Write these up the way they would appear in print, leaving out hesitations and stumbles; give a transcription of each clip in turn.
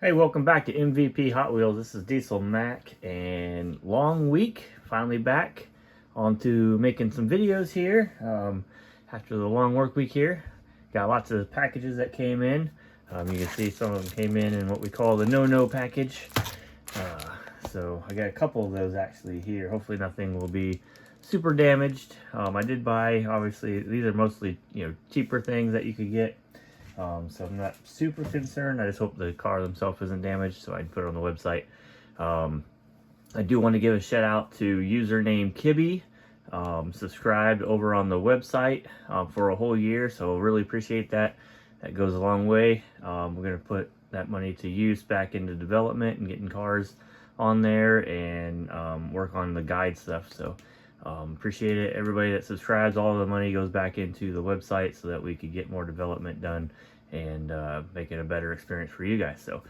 Hey, welcome back to MVP Hot Wheels. This is Diesel Mac, and long week, finally back onto making some videos here. After the long work week here, got lots of packages that came in. You can see some of them came in what we call the no-no package. So I got a couple of those actually here. Hopefully nothing will be super damaged. I did buy, obviously, these are mostly, cheaper things that you could get. So I'm not super concerned. I just hope the car themselves isn't damaged so I can put it on the website. I do want to give a shout out to username Kibby. Subscribed over on the website for a whole year, so really appreciate that. That goes a long way. We're going to put that money to use back into development and getting cars on there and work on the guide stuff. So appreciate it. Everybody that subscribes, all the money goes back into the website so that we could get more development done and make it a better experience for you guys. So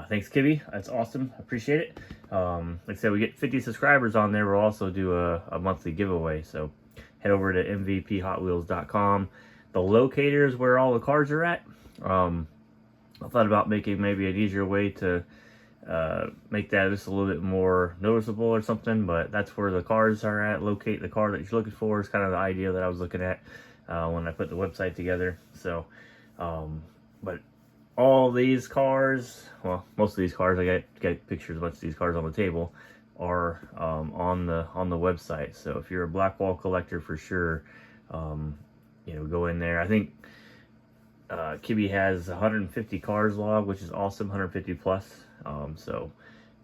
thanks, Kibby. That's awesome. Appreciate it. Like I said, we get 50 subscribers on there. We'll also do a monthly giveaway. So head over to mvphotwheels.com. The locator is where all the cars are at. I thought about making maybe an easier way to make that just a little bit more noticeable or something, but that's where the cars are at. Locate the car that you're looking for is kind of the idea that I was looking at when I put the website together. So but all these cars, well, most of these cars, I got pictures of a bunch of these cars on the table, are on the website. So if you're a Blackwall collector, for sure, go in there. I think Kibby has 150 cars logged, which is awesome, 150 plus. So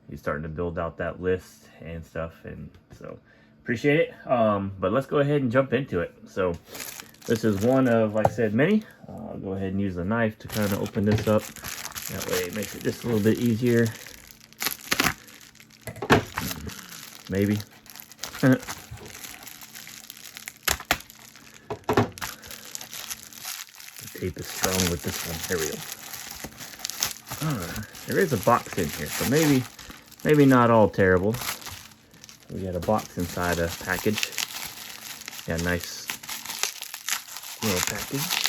he's starting to build out that list and stuff, and so appreciate it. But let's go ahead and jump into it. So this is one of, like I said, many. I'll go ahead and use the knife to kind of open this up. That way it makes it just a little bit easier. Maybe. The tape is strong with this one. There we go. There is a box in here, so maybe not all terrible. We got a box inside a package. Got a nice little package.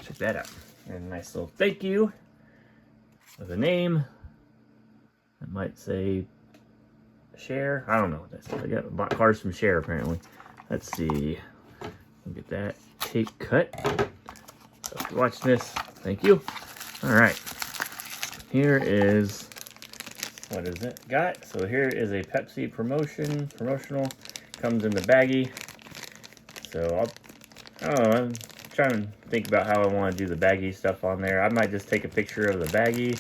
Check that out. And a nice little thank you with a name. That might say Share. I don't know what that's. I got cars from Share apparently. Let's see. Look at that tape cut. So if you're watching this, thank you. All right. Here is, what is it got? So here is a Pepsi promotional. Comes in the baggie. So I don't know, I'm trying to think about how I want to do the baggie stuff on there. I might just take a picture of the baggie,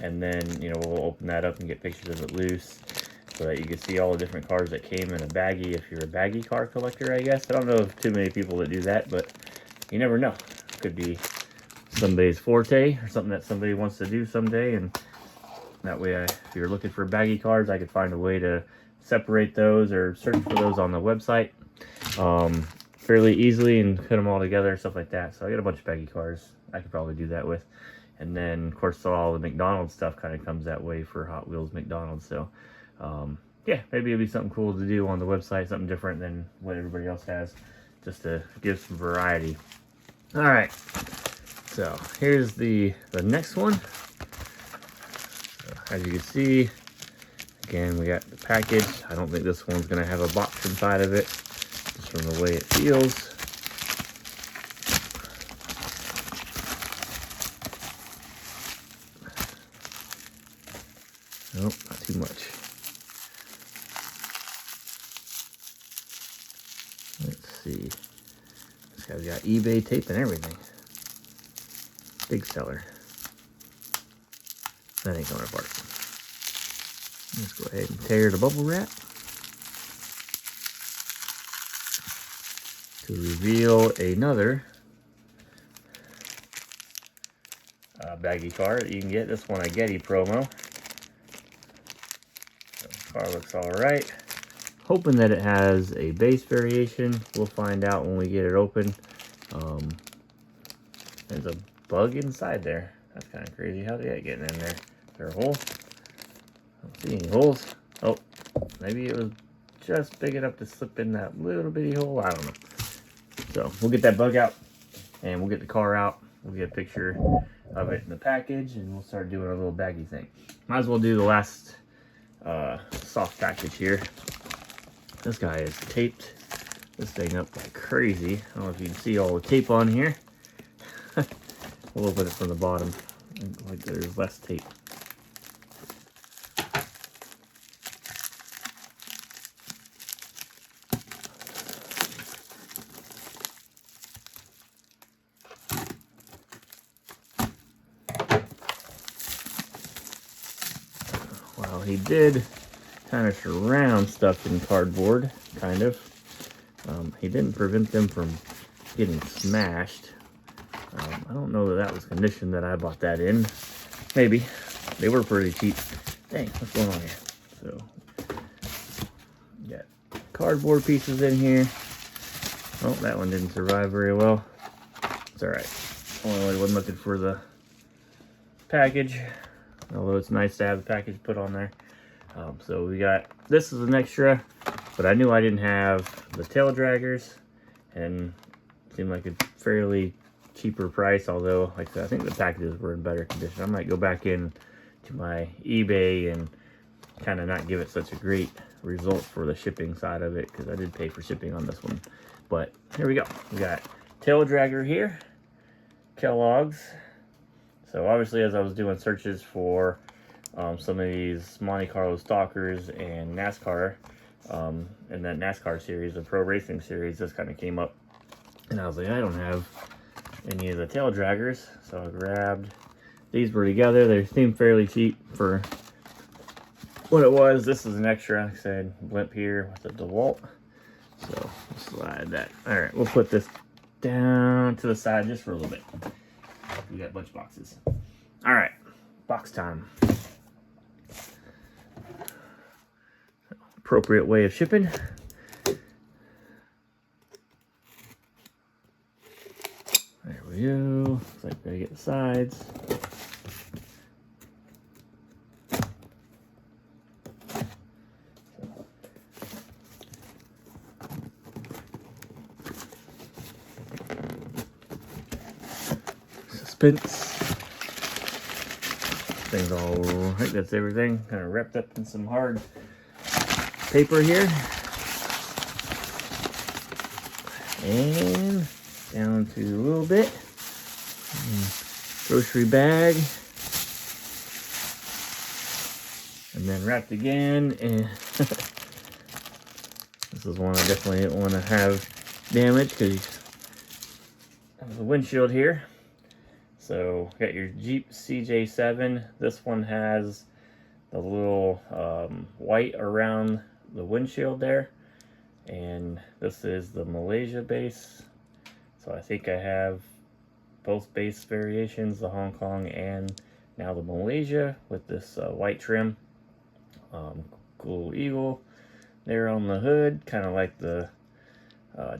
and then, we'll open that up and get pictures of it loose so that you can see all the different cars that came in a baggie if you're a baggie car collector, I guess. I don't know of too many people that do that, but you never know. Could be somebody's forte or something that somebody wants to do someday, and that way if you're looking for baggy cars, I could find a way to separate those or search for those on the website fairly easily and put them all together, stuff like that. So I got a bunch of baggy cars I could probably do that with. And then of course all the McDonald's stuff kind of comes that way for Hot Wheels McDonald's. So yeah, maybe it'd be something cool to do on the website, something different than what everybody else has, just to give some variety. All right, so here's the next one. So as you can see, again, we got the package. I don't think this one's gonna have a box inside of it, just from the way it feels. Nope, not too much. Let's see. This guy's got eBay tape and everything. Big seller. That ain't going apart. Let's go ahead and tear the bubble wrap to reveal another baggy car that you can get. This one a Getty promo. So the car looks all right. Hoping that it has a base variation. We'll find out when we get it open. There's a bug inside there. That's kind of crazy. How's that getting in there? Is there a hole? I don't see any holes. Oh, maybe it was just big enough to slip in that little bitty hole. I don't know. So we'll get that bug out and we'll get the car out we'll get a picture of it in the package, and we'll start doing a little baggy thing. Might as well do the last soft package here. This guy is taped this thing up like crazy. I don't know if you can see all the tape on here. We'll open it from the bottom, like there's less tape. Well, he did kind of surround stuff in cardboard, kind of. He didn't prevent them from getting smashed. I don't know that was condition that I bought that in. Maybe. They were pretty cheap. Dang, what's going on here? So, got cardboard pieces in here. Oh, that one didn't survive very well. It's alright. Only wasn't looking for the package. Although it's nice to have the package put on there. So we got, this is an extra, but I knew I didn't have the tail draggers, and it seemed like a fairly cheaper price, although like I said, I think the packages were in better condition. I might go back in to my eBay and kind of not give it such a great result for the shipping side of it, because I did pay for shipping on this one. But here we go. We got tail dragger here, Kellogg's. So obviously, as I was doing searches for some of these Monte Carlo Stalkers and NASCAR, and that NASCAR series, the Pro Racing series, this kind of came up. And I was like, I don't have any of the tail draggers. So I grabbed, these were together. They seemed fairly cheap for what it was. This is an extra, like I said, blimp here with the DeWalt. So we'll slide that. All right, we'll put this down to the side just for a little bit. We got a bunch of boxes. All right, box time. Appropriate way of shipping. There we go. Looks like we gotta get the sides. Suspense. Thing's all, I think that's everything. Kind of wrapped up in some hard paper here. And down to a little bit. Grocery bag. And then wrapped again. And this is one I definitely didn't want to have damaged, because there's a windshield here. So, got your Jeep CJ7. This one has the little white around the windshield there. And this is the Malaysia base. So I think I have both base variations, the Hong Kong and now the Malaysia with this white trim. Cool eagle there on the hood, kind of like the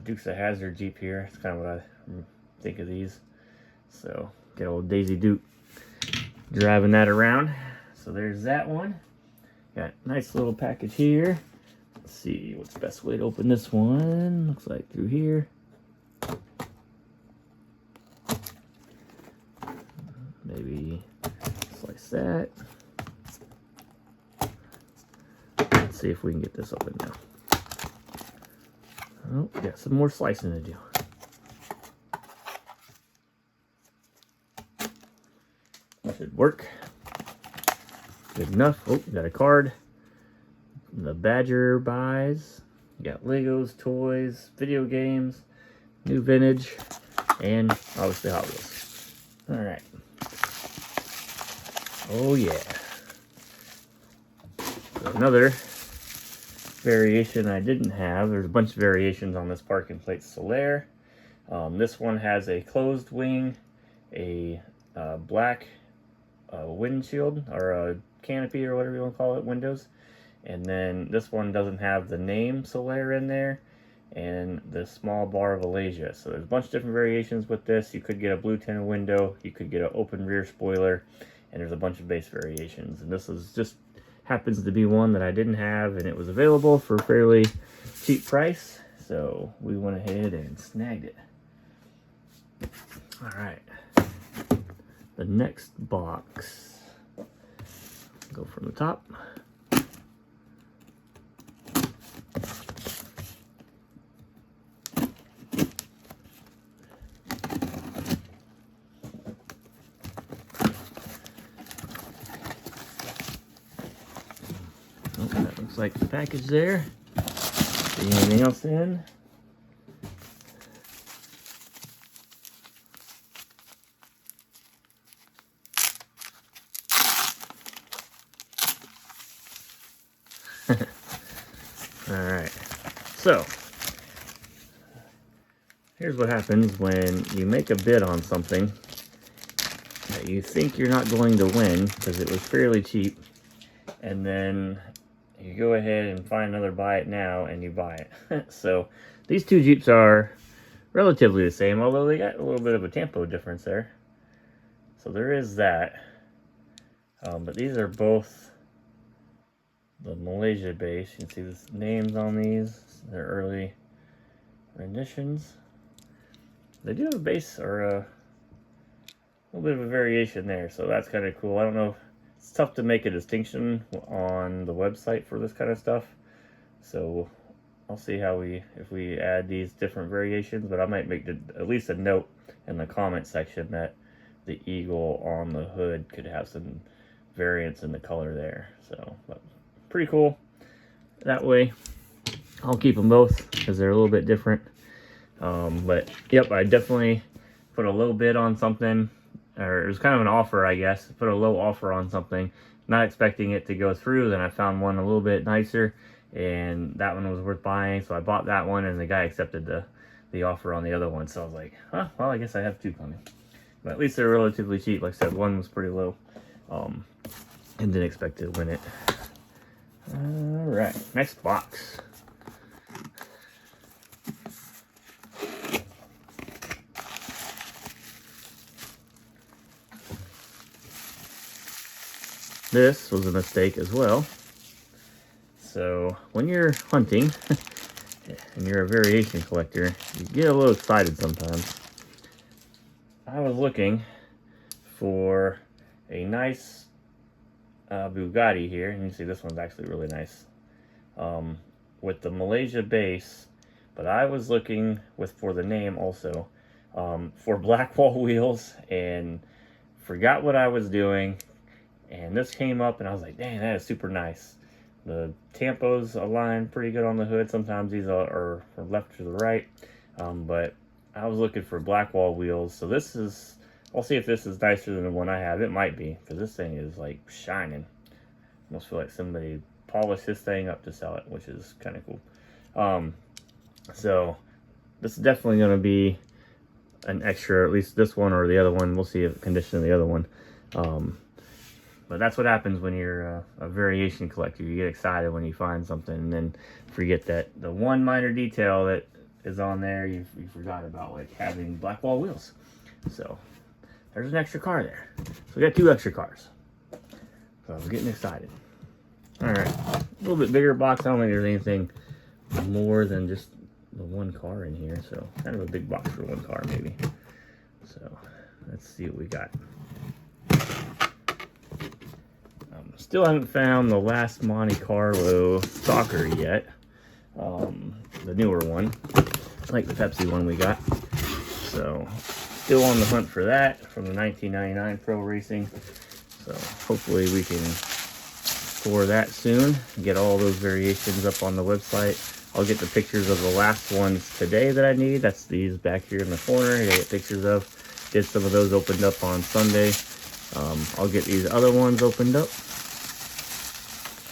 Dukes of Hazzard Jeep here. It's kind of what I think of these. So, get old Daisy Duke driving that around. So there's that one. Got a nice little package here. Let's see what's the best way to open this one. Looks like through here. Maybe slice that. Let's see if we can get this open now. Oh, got some more slicing to do. Should work. Good enough. Oh, got a card. The Badger buys. You got Legos, toys, video games, new vintage, and obviously Hot Wheels. Alright. Oh yeah. So another variation I didn't have. There's a bunch of variations on this parking plate Solaire. This one has a closed wing, a black windshield, or a canopy, or whatever you want to call it, windows. And then this one doesn't have the name Solaire in there, and the small bar of Malaysia. So there's a bunch of different variations with this. You could get a blue tinted window, you could get an open rear spoiler, and there's a bunch of base variations. And this is just happens to be one that I didn't have, and it was available for a fairly cheap price. So we went ahead and snagged it. All right. the next box. Go from the top. Oh, that looks like the package there. See anything else in? Alright, so here's what happens when you make a bid on something that you think you're not going to win because it was fairly cheap, and then you go ahead and find another buy it now and you buy it. So these two Jeeps are relatively the same, although they got a little bit of a tempo difference there. So there is that. But these are both the Malaysia base. You can see the names on these. They're early renditions. They do have a base or a little bit of a variation there, so that's kind of cool. I don't know. It's tough to make a distinction on the website for this kind of stuff. So I'll see how if we add these different variations, but I might make at least a note in the comment section that the eagle on the hood could have some variance in the color there. So, but pretty cool. That way, I'll keep them both because they're a little bit different. But yep, I definitely put a low bid on something, or it was kind of an offer, I guess. Put a low offer on something, not expecting it to go through. Then I found one a little bit nicer, and that one was worth buying, so I bought that one, and the guy accepted the offer on the other one. So I was like, huh, well, I guess I have two coming. But at least they're relatively cheap. Like I said, one was pretty low, and didn't expect to win it. All right, next box. This was a mistake as well. So when you're hunting and you're a variation collector, you get a little excited sometimes. I was looking for a nice Bugatti here, and you see this one's actually really nice, with the Malaysia base, but I was looking for the name also, for black wall wheels, and forgot what I was doing. And this came up, and I was like, dang, that is super nice. The tampos align pretty good on the hood. Sometimes these are from left to the right. But I was looking for black wall wheels. So this is, I'll see if this is nicer than the one I have. It might be, because this thing is like shining. Almost feel like somebody polished this thing up to sell it, which is kind of cool. So this is definitely going to be an extra, at least this one or the other one. We'll see the condition of the other one. But that's what happens when you're a variation collector. You get excited when you find something and then forget that the one minor detail that is on there you forgot about, like having black wall wheels. So there's an extra car there. So we got two extra cars. So I was getting excited. All right, a little bit bigger box. I don't think there's anything more than just the one car in here. So kind of a big box for one car maybe. So let's see what we got. Still haven't found the last Monte Carlo stalker yet. The newer one, like the Pepsi one we got. So still on the hunt for that from the 1999 Pro Racing. So hopefully we can score that soon. Get all those variations up on the website. I'll get the pictures of the last ones today that I need. That's these back here in the corner. I get pictures of. Did some of those opened up on Sunday. I'll get these other ones opened up.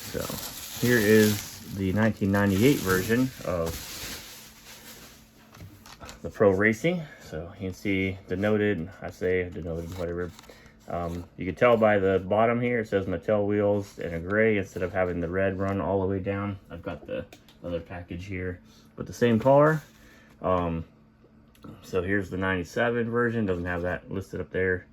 So here is the 1998 version of the Pro Racing. So you can see denoted, I say denoted, whatever. You can tell by the bottom here, it says Mattel wheels in a gray instead of having the red run all the way down. I've got the other package here with the same car. So here's the 97 version, doesn't have that listed up there.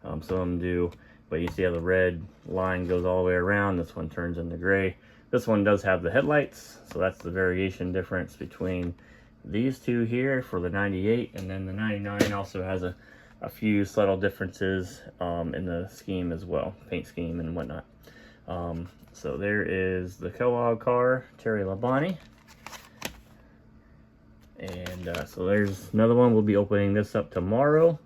Some of them do. But you see how the red line goes all the way around. This one turns into gray. This one does have the headlights, so that's the variation difference between these two here for the 98, and then the 99 also has a a few subtle differences in the scheme as well, paint scheme and whatnot. So there is the Kellogg car, Terry Labonte. And so there's another one. We'll be opening this up tomorrow.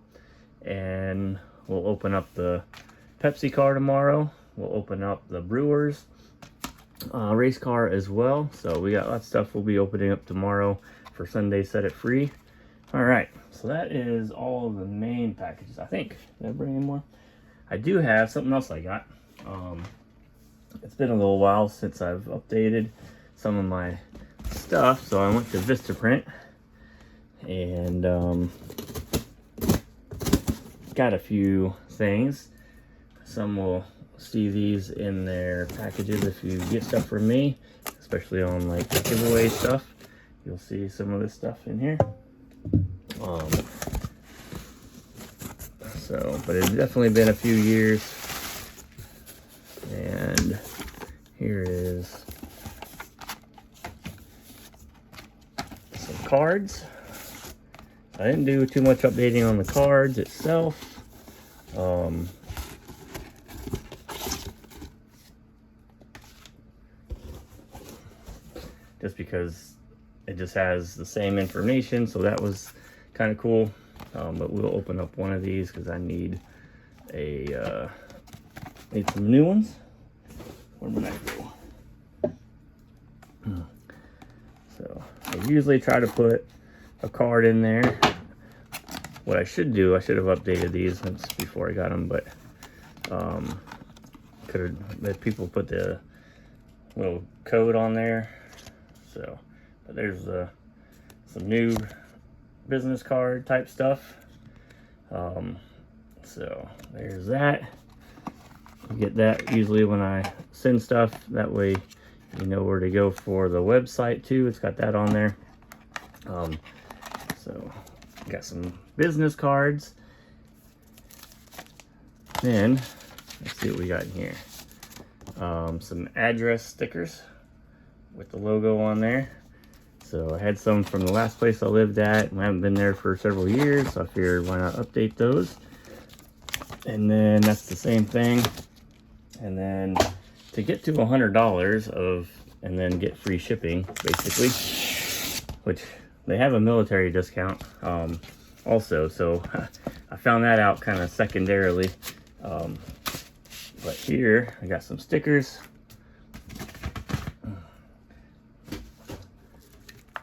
And we'll open up the Pepsi car tomorrow. We'll open up the Brewers race car as well. So we got lots of stuff we'll be opening up tomorrow for Sunday Set It Free. All right, so that is all of the main packages. I think, did I bring any more? I do have something else I got. It's been a little while since I've updated some of my stuff, so I went to Vistaprint and got a few things. Some will see these in their packages if you get stuff from me, especially on like the giveaway stuff. You'll see some of this stuff in here. But it's definitely been a few years. And here is some cards. I didn't do too much updating on the cards itself. Just because it just has the same information, so that was kind of cool. But we'll open up one of these because I need some new ones. Where would I go? So I usually try to put a card in there. What I should do, I should have updated these since before I got them, but could have let people put the little code on there. So, but there's some new business card type stuff. So there's that. You get that usually when I send stuff. That way you know where to go for the website too. It's got that on there. So got some business cards. Then let's see what we got in here. Some address stickers with the logo on there. So I had some from the last place I lived at, and I haven't been there for several years, so I figured why not update those. And then that's the same thing. And then to get to $100 and then get free shipping, basically, which they have a military discount also, so I found that out kind of secondarily. But here I got some stickers.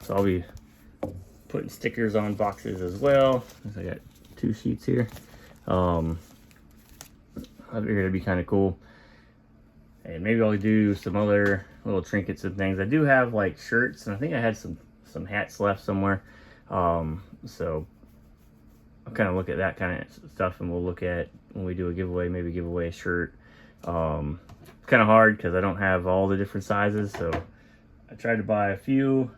So I'll be putting stickers on boxes as well. I got 2 sheets here. I figured it'd be kind of cool. And maybe I'll do some other little trinkets and things. I do have like shirts, and I think I had some hats left somewhere. So I'll kind of look at that kind of stuff, and we'll look at when we do a giveaway, maybe give away a shirt. It's kind of hard because I don't have all the different sizes, so I tried to buy a few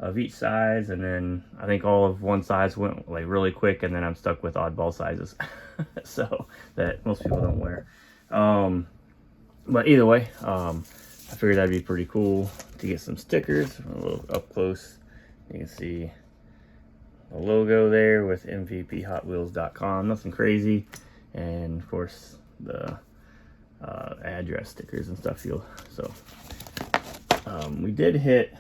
of each size, and then I think all of one size went like really quick, and then I'm stuck with oddball sizes. So that most people don't wear. But either way, I figured that'd be pretty cool to get some stickers. A little up close, you can see the logo there with mvphotwheels.com. Nothing crazy, and of course the address stickers and stuff. We did hit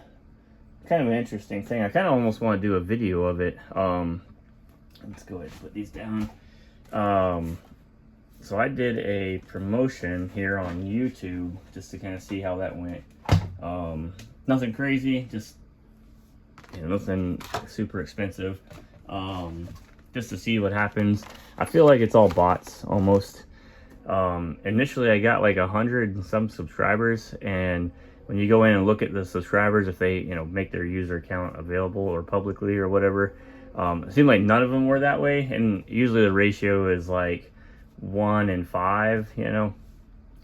kind of an interesting thing. I kind of almost want to do a video of it. Let's go ahead and put these down. So I did a promotion here on YouTube just to kind of see how that went. Nothing crazy, just nothing super expensive. Just to see what happens. I feel like it's all bots almost. Initially I got like 100 and some subscribers, and when you go in and look at the subscribers, if they make their user account available or publicly or whatever, it seemed like none of them were that way. And usually the ratio is like 1 in 5,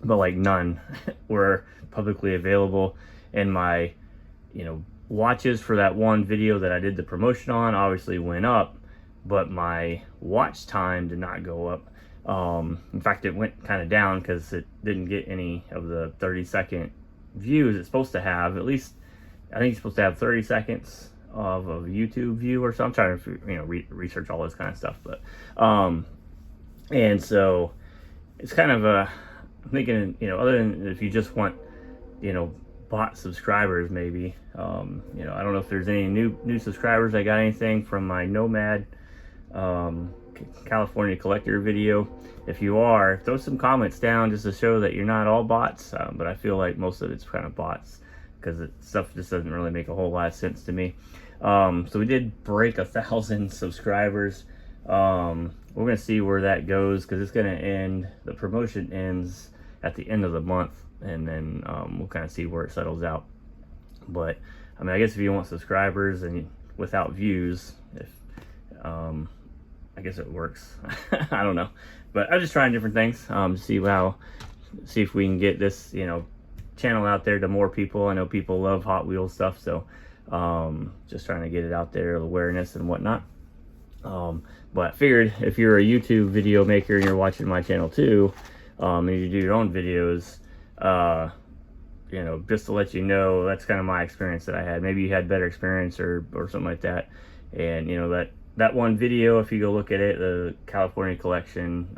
but like none were publicly available. And my watches for that one video that I did the promotion on obviously went up, but my watch time did not go up. In fact, it went kind of down because it didn't get any of the 30-second views it's supposed to have. At least I think it's supposed to have 30 seconds of a YouTube view or something. I'm trying to, you know, research all this kind of stuff, but and so it's kind of a, I'm thinking, you know, other than if you just want, you know, bot subscribers, maybe, you know, I don't know if there's any new subscribers. I got anything from my Nomad California collector video. If you are, throw some comments down just to show that you're not all bots, but I feel like most of it's kind of bots, because stuff just doesn't really make a whole lot of sense to me. So we did break 1,000 subscribers. We're gonna see where that goes, because it's gonna end, the promotion ends at the end of the month, and then we'll kind of see where it settles out. But I mean, I guess if you want subscribers and without views, if I guess it works. I don't know, but I'm just trying different things to see if we can get this, you know, channel out there to more people. I know people love Hot Wheels stuff, so just trying to get it out there, awareness and whatnot. But I figured if you're a YouTube video maker and you're watching my channel too, and you do your own videos, you know, just to let you know, that's kind of my experience that I had. Maybe you had better experience or something like that. And you know, that one video, if you go look at it, the California collection,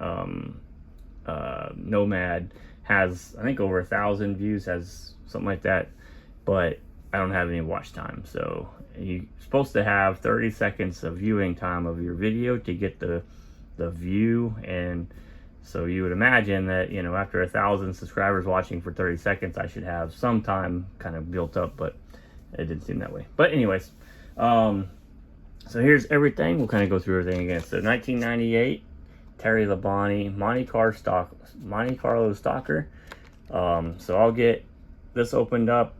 Nomad, has, I think, over 1,000 views, has something like that, but I don't have any watch time. So you're supposed to have 30 seconds of viewing time of your video to get the view. And so you would imagine that, you know, after 1,000 subscribers watching for 30 seconds, I should have some time kind of built up, but it didn't seem that way. But anyways, so here's everything. We'll kind of go through everything again. So 1998 Terry Labonte Monte Carlo Stalker. So I'll get this opened up.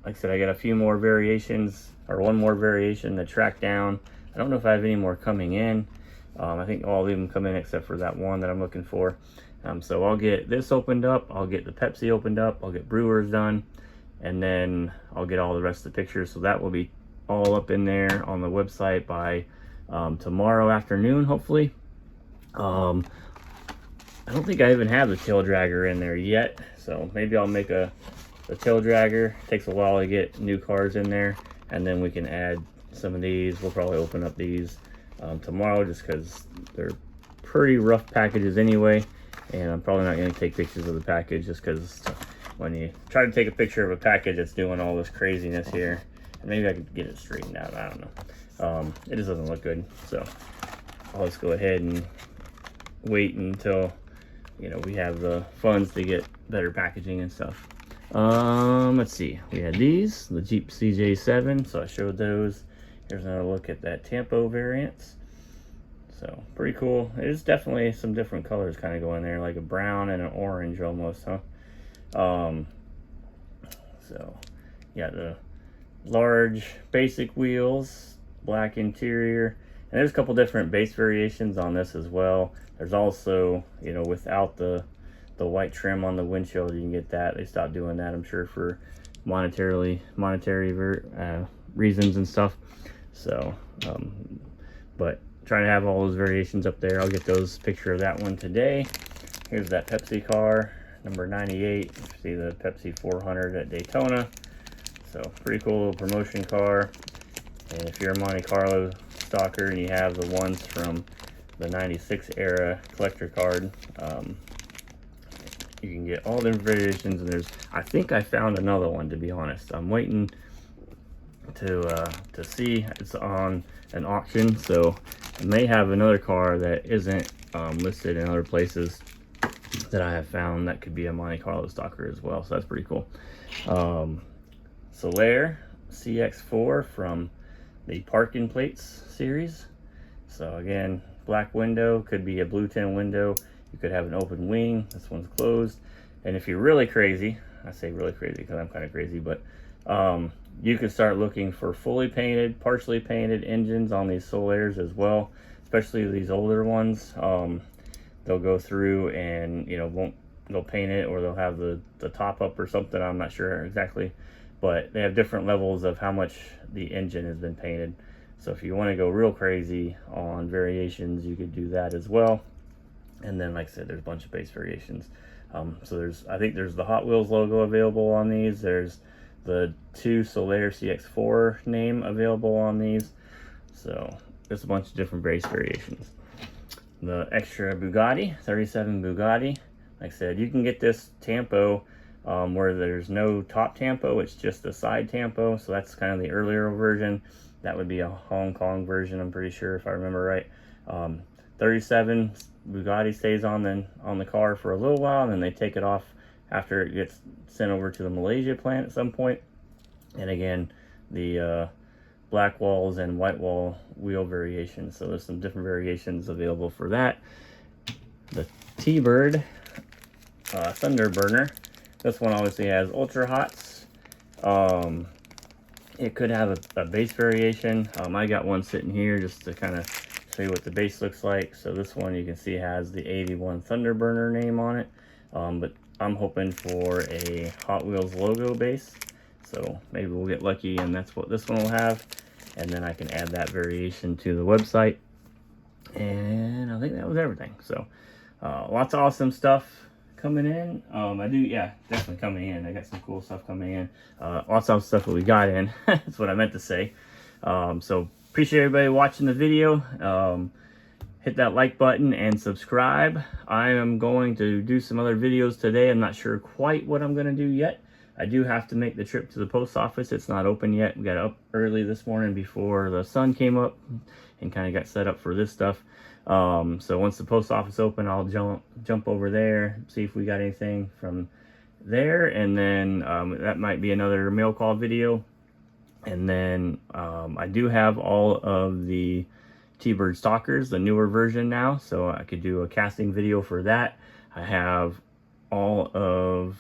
Like I said, I got a few more variations, or one more variation to track down. I don't know if I have any more coming in. I think all of them come in except for that one that I'm looking for. So I'll get this opened up. I'll get the Pepsi opened up. I'll get Brewers done. And then I'll get all the rest of the pictures. So that will be all up in there on the website by tomorrow afternoon, hopefully. I don't think I even have the tail dragger in there yet. So maybe I'll make the tail dragger. It takes a while to get new cards in there. And then we can add some of these. We'll probably open up these tomorrow, just because they're pretty rough packages anyway, and I'm probably not going to take pictures of the package, just because when you try to take a picture of a package, it's doing all this craziness here. And maybe I could get it straightened out, I don't know. It just doesn't look good, so I'll just go ahead and wait until, you know, we have the funds to get better packaging and stuff. Let's see, we had these, the Jeep CJ7, so I showed those. Here's another look at that Tampo variants. So pretty cool. There's definitely some different colors kind of going there, like a brown and an orange almost, huh? So yeah, the large basic wheels, black interior, and there's a couple different base variations on this as well. There's also, you know, without the white trim on the windshield, you can get that. They stopped doing that, I'm sure, for monetary reasons and stuff. So but trying to have all those variations up there. I'll get those, picture of that one today. Here's that Pepsi car, number 98. You see the Pepsi 400 at Daytona. So pretty cool little promotion car. And if you're a Monte Carlo stalker and you have the ones from the 96 era collector card, you can get all the variations. And there's, I think I found another one, to be honest. I'm waiting to see. It's on an auction, so I may have another car that isn't listed in other places that I have found that could be a Monte Carlo stalker as well. So that's pretty cool. Solaire CX4 from the Parking Plates series. So again, black window, could be a blue tint window. You could have an open wing. This one's closed. And if you're really crazy, I say really crazy because I'm kind of crazy, but you can start looking for fully painted, partially painted engines on these Solaires as well, especially these older ones. They'll go through and, you know, they'll paint it, or they'll have the top up or something. I'm not sure exactly, but they have different levels of how much the engine has been painted. So if you want to go real crazy on variations, you could do that as well. And then, like I said, there's a bunch of base variations. So I think there's the Hot Wheels logo available on these. There's the 2 Solaire CX4 name available on these. So there's a bunch of different race variations. The extra Bugatti, 37 Bugatti. Like I said, you can get this tampo where there's no top tampo, it's just a side tampo. So that's kind of the earlier version. That would be a Hong Kong version, I'm pretty sure, if I remember right. 37 Bugatti stays on the car for a little while, and then they take it off after it gets sent over to the Malaysia plant at some point. And again, the black walls and white wall wheel variations. So there's some different variations available for that. The T-Bird Thunderburner. This one obviously has ultra hots. It could have a base variation. I got one sitting here just to kind of show you what the base looks like. So this one you can see has the 81 Thunderburner name on it. But I'm hoping for a Hot Wheels logo base. So maybe we'll get lucky and that's what this one will have. And then I can add that variation to the website. And I think that was everything. So lots of awesome stuff coming in. Definitely coming in. I got some cool stuff coming in. Lots of stuff that we got in. That's what I meant to say. So appreciate everybody watching the video. Hit that like button and subscribe. I am going to do some other videos today. I'm not sure quite what I'm going to do yet. I do have to make the trip to the post office. It's not open yet. We got up early this morning before the sun came up and kind of got set up for this stuff. So once the post office open, I'll jump over there, see if we got anything from there, and then that might be another mail call video. And then I do have all of the T-Bird Stalkers, the newer version now, so I could do a casting video for that. I have all of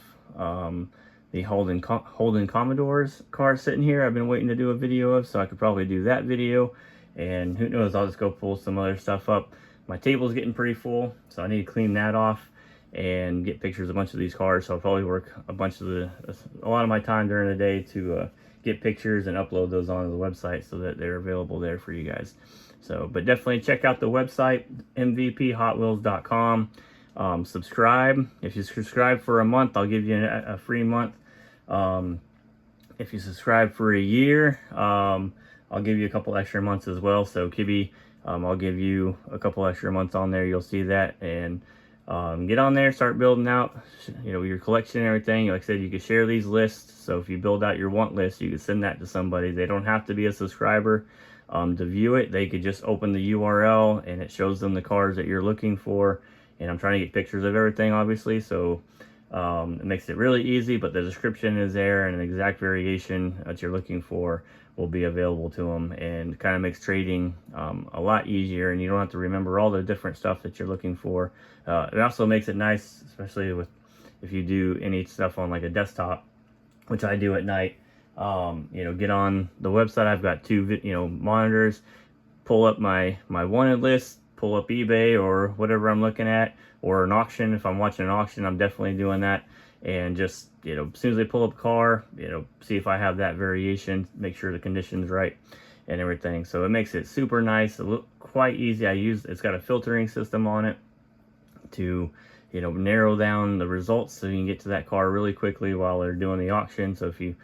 the Holden Commodore's cars sitting here I've been waiting to do a video of, so I could probably do that video. And who knows, I'll just go pull some other stuff up. My table's getting pretty full, so I need to clean that off and get pictures of a bunch of these cars. So I'll probably work a lot of my time during the day to get pictures and upload those onto the website so that they're available there for you guys. So, but definitely check out the website, mvphotwheels.com. Subscribe. If you subscribe for a month, I'll give you a free month. If you subscribe for a year, I'll give you a couple extra months as well. So Kibby, I'll give you a couple extra months on there. You'll see that, and get on there, start building out, your collection and everything. Like I said, you can share these lists. So if you build out your want list, you can send that to somebody. They don't have to be a subscriber to view it. They could just open the URL and it shows them the cars that you're looking for. And I'm trying to get pictures of everything, obviously, so it makes it really easy, but the description is there and an exact variation that you're looking for will be available to them, and kind of makes trading a lot easier, and you don't have to remember all the different stuff that you're looking for. It also makes it nice, especially if you do any stuff on like a desktop, which I do at night. Get on the website. I've got 2 monitors, pull up my wanted list, pull up eBay or whatever I'm looking at, or an auction. If I'm watching an auction, I'm definitely doing that. And just, as soon as they pull up a car, see if I have that variation, make sure the condition's right and everything. So it makes it super nice, quite easy. It's got a filtering system on it to, narrow down the results so you can get to that car really quickly while they're doing the auction. So if you,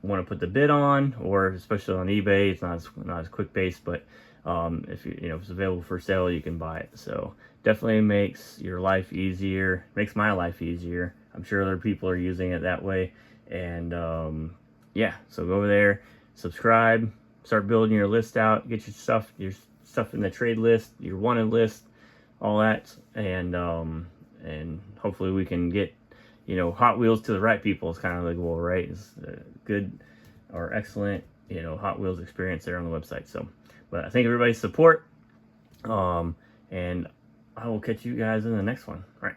want to put the bid on, or especially on eBay, it's not as quick pace, but if if it's available for sale, you can buy it. So definitely makes your life easier, makes my life easier. I'm sure other people are using it that way. And yeah, so go over there, subscribe, start building your list out, get your stuff in the trade list, your wanted list, all that, and hopefully we can get Hot Wheels to the right people. Is kind of the goal, right? It's a good or excellent Hot Wheels experience there on the website. So, but I thank everybody's support, and I will catch you guys in the next one. All right.